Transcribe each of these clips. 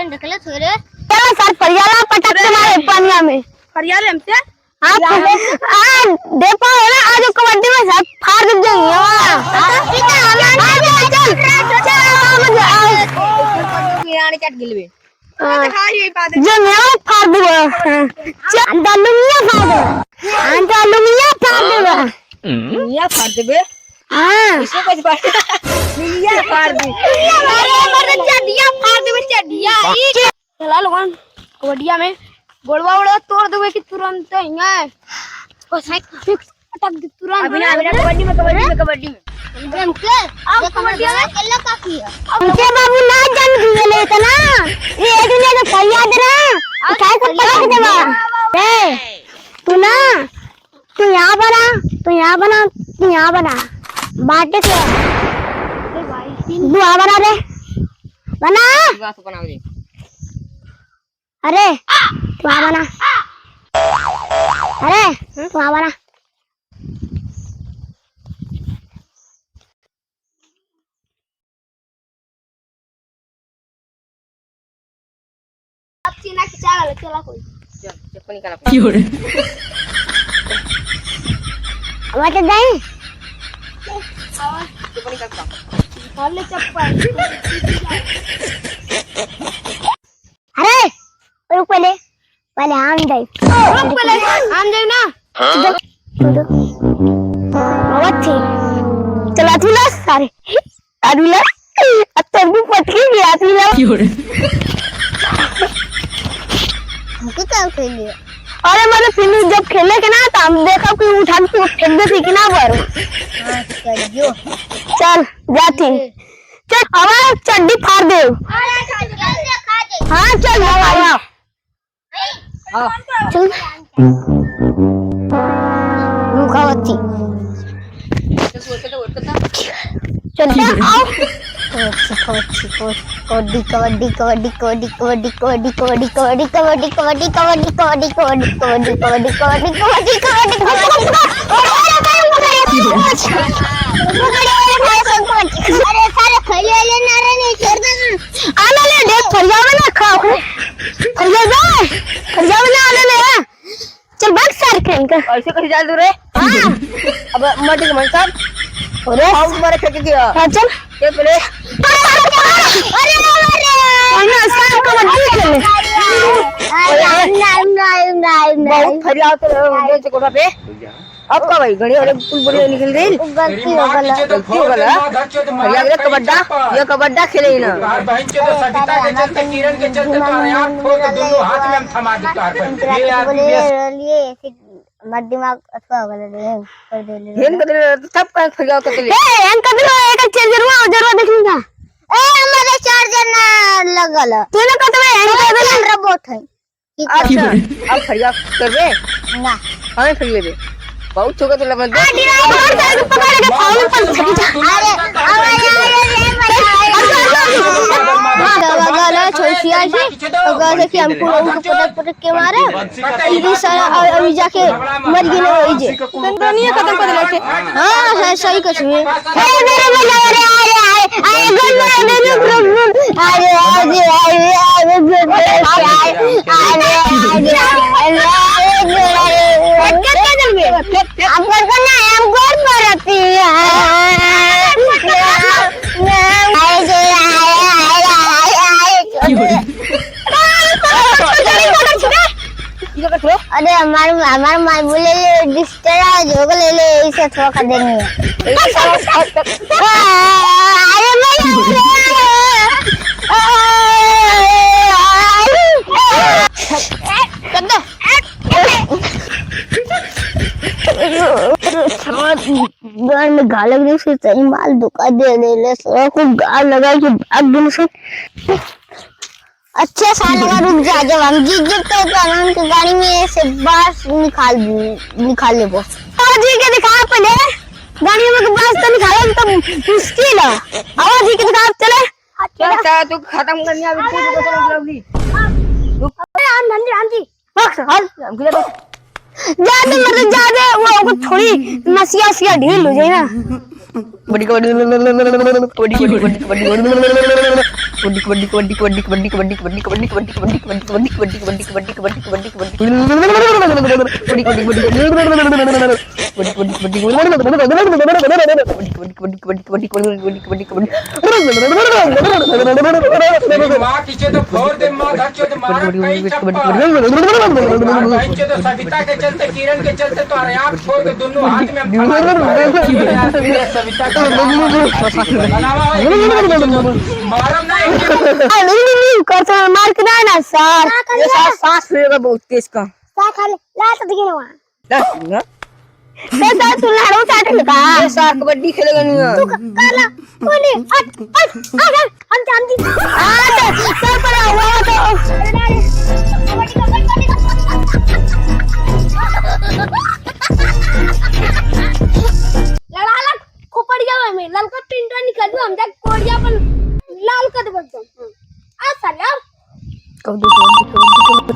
ढकले छोरे। चलो सर फरियाला पटक के मारे पानिया में। फरियाले हमसे? आप देखो ना आज कबड्डी में सब फाड़ दे जाएंगे मीराने चट गिलवे। जो मेरा फाड़ दूंगा अंदालुमिया फाड़ दूंगा अंदालुमिया फाड़ दूंगा मिया फाड़ देबे। हाँ इसको कुछ फाड़ मिया फाड़ दे। अरे मरे चड्डिया फाड़ देबे चड्डिया। चला लोगन कबड्डिया में गोड़वा वोड़वा तोड़ देबे कि तुरंत हिंगा ओ साइड फिक्स अटक दे तुरंत। अभी ना कबड्डी में गेम के आप कबड्डिया में खेलना काफी है। उनके बाबू ना जन्म दिए लेते ना ये एक ने तो फरियाद ना उठाए को पटक देवा ए तू ना तू यहाँ बना तू यहाँ बना तू यहाँ बना बाटे से तू यहाँ बना रे बना बात बनाओ जी। अरे तू यहाँ बना अरे तू यहाँ बना अब चीना की चाल चला कोई चल चप्पल निकाल मत जाए चप्पल निकाल ले चप्पल। अरे रुक पहले पहले आम जाए रुक पहले आम जाए ना। बहुत ठीक चला तू ला सारे अदुला अब तो भी पटकी गया तू ला हमको क्या खेलिए। अरे मतलब फिर जब खेले के ना तो हम देखा कि उठा के फेंक दे थी कि ना बार हां करियो चल जाती चल हमारा चड्डी फाड़ दे अरे जल्दी खा दे। हाँ चल आओ चल रुका बच्ची चल आओ कबड्डी कबड्डी कबड्डी कबड्डी कबड्डी कबड्डी कबड्डी कबड्डी कबड्डी कबड्डी कबड्डी कबड्डी कबड्डी कबड्डी कबड्डी कबड्डी कबड्डी अरे सारे खेले ले ना रे नहीं छोड़ दे आना ले देख फरियावे ना खाओ फरियावे ना आने ले चल भाग सार खेल कर ऐसे कैसे जाल दू रे। हाँ अब मटी के मन साहब अरे आउट मारे फेंक दिया। हाँ चल ये पहले अरे ना सार कबड्डी खेले बहुत फरियाद तो दे चकोड़ा पे अब का भाई घड़ी वाले पुल बड़ी निकल गई। गलती हो गला गलती हो गला फरियाद रे कबड्डा ये कबड्डा खेले ही ना बहन के तो सविता के चलते किरण के चलते तो यार ठोक दोनों हाथ में हम थमा देता है ये आदमी लिए मत दिमाग अच्छा हो गला रे कर दे ले हेन कदर सब का फरियाद करते ले ए अंकल एक चार्जर जरूर देखूंगा ए हमारे चार्जर ना लगल तूने कहा तो मैं रोबोट है। अच्छा अब फरियाद कर रे ना हमें फिर ले बहुत छोका तो लमन दे अरे गला छोड़िया से अगर कि हमको उनको पटक के मारे इधर सारा अभी जाके मर गए ना वही जे दुनिया खत्म कर देते। हां है सही कुछ में अरे हमारे माई बोले डिस्टर्ब हो गए ले इसे थोड़ा कर देंगे अरे मैं में गाल लग रही से सही माल धोखा दे ले को गाल लगा के भाग दूं से अच्छा साल लगा रुक जा जब हम जीत तो आराम की गाड़ी में से बाहर निकाल ले वो जी के दिखा पहले गाड़ी में के बाहर तो निकाले तो मुश्किल है आवाज जी के दिखा चले अच्छा तू खत्म करनी अभी तू तो चल लवली आंधी बस हाल ज्यादा मतलब ज्यादा वो थोड़ी नसिया ढील हो जाए ना बड़ी कबड्डी कबड्डी कबड्डी कबड्डी कबड्डी कबड्डी कबड्डी कबड्डी कबड्डी कबड्डी कबड्डी कबड्डी कबड्डी कबड्डी कबड्डी कबड्डी तेरी माँ की चोद फोड़ दे माँ चोद मार कई चप्पल सविता के चलते किरण के चलते तो अरे आप छोड़ के दोनों हाथ में सविता का मारम नहीं करता मार के ना सर ये सांस लेगा बहुत तेज का सा खा ले ला तो दिखे ना ना सर तू लाड़ो चाटे का ये सार कबड्डी खेलेगा नहीं कर ला कोने हम जानती सर पर हुआ तो लड़ाला खोपड़िया में ललका पिंडा निकल दो हम तक कोड़िया पर लाल कर दे एकदम आ साला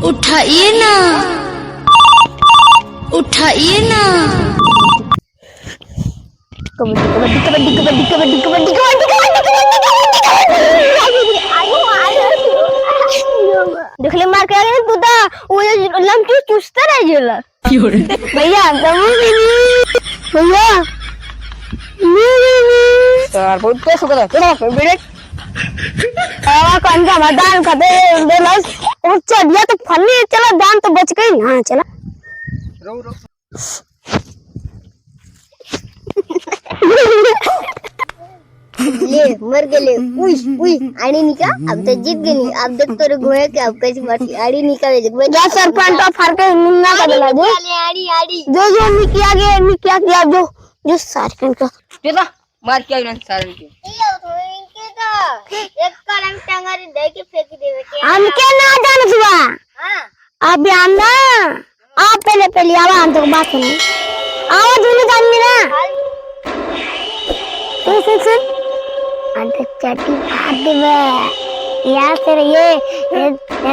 उठाइए ना, उठाइए ना। कबड्डी कबड्डी कबड्डी कबड्डी कबड्डी देख ले मार के आ गए तू दा वो लंकी चुसता रह जेला भैया भैया सार बहुत तेज हो गया चलो बेटे कौन का मैदान खाते देलस और चढ़िया तो फन्नी चला दान तो बच गई हां चला रो रो ले मर गेले उई उई आड़ी निका अब तो जीत गेली अब देख तोरे घोड़े के अब कैसी बाटी आड़ी निका जा सरपंच तो फाड़ के निन्ना कर देला जो आड़ी आड़ी जो निकिया गया जो सरपंच का बेटा मार के आइना सारन के इनके तो एक कलम टंगारी दे के फेंक देवे के हमके ना जान सुबा हां अब आंदा आप पहले आवा हम तो बात सुनो आओ दोनों जान मेरा सुन अंदर चटी फाड़ देवे यार तेरे ये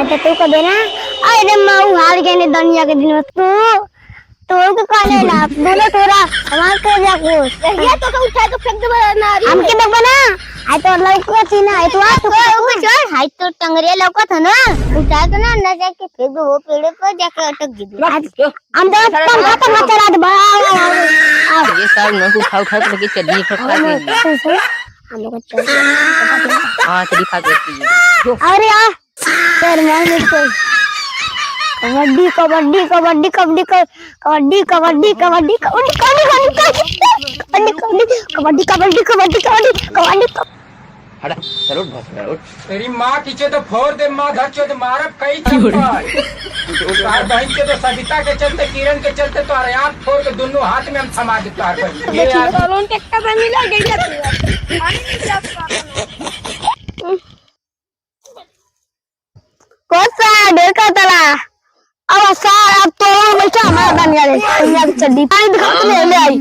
तो तू को देना अरे माऊ हार गए ने दुनिया के दिन में तू को काले ला बोलो तोरा हमार कर जा को ये तो उठा के फेंक दे ना हमके देख बना आई तो लौका थी ना आई तो आ तो चल हाय तो टंगरे लौका था ना उठा के ना जाके फेंक दो वो पेड़ पर जाके अटक गई हम तो पंखा चला दे ये सार न उठा के लगे चड्डी फटका दे हम लोग चल हां चड्डी फाड़ देती अरे आ तेरे मार में कबड्डी कबड्डी कबड्डी कबड्डी कबड्डी कबड्डी कबड्डी कबड्डी कबड्डी कबड्डी हटा चलो उठ तेरी माँ की चोद फोड़ दे माँ चोद मारब कई चप्पल तार बहन के तो सविता के चलते किरण के चलते तो अरे आप फोड़ के दोनों हाथ में हम थमा दे तार बहन ये लोन टेक्का पे मिला गई कोसा देखा तला अब सारा अब तो बैठा हमारा बनिया ले दुनिया की चड्डी पानी दिखा के ले आई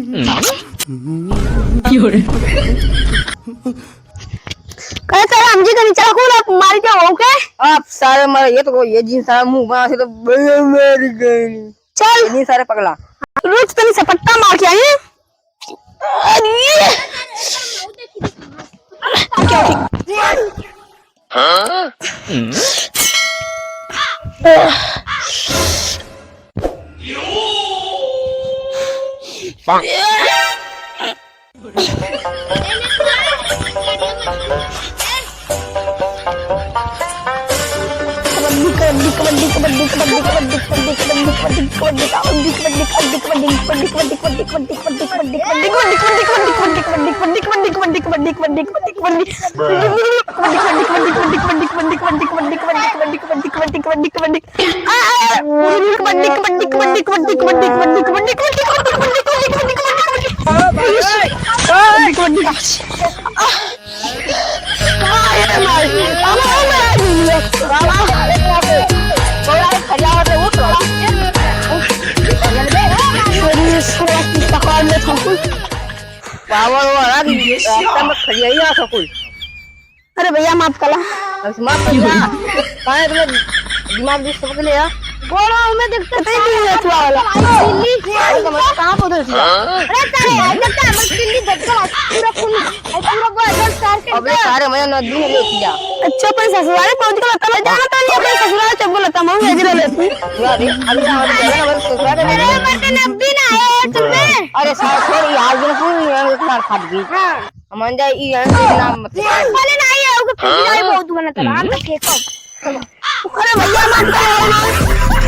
कहते हैं हम जी का नीचे रखो ना मार के हो के आप सारे मारे ये तो ये जीन सारा मुंह बना से तो मर गई चल इतनी सारे पगला रोज तनी से पट्टा मार के आई अरे भैया माफ करा माफ कर दिमाग भी सब ले गोड़ा में देखते नहीं है थोड़ा वाला दिल्ली कहां पहुंच गया अरे तारे आज तक हम दिल्ली देखो पूरा पूरा बॉर्डर स्टार के अबे सारे मैं नदी में ले किया अच्छा अपन ससुराल पहुंच गए तब जाना तो नहीं अपन ससुराल चुप गए तब हम भेज लेती अरे अभी हमारे ससुराल में अरे बर्तन अब भी ना आए तुमने अरे साहब छोड़ यार दिन पूरी एक बार फट गई हां हम अंदर ई नाम मत बोले नहीं है ओके फिर बहुत बना था हम तो खेतो अरे भैया मत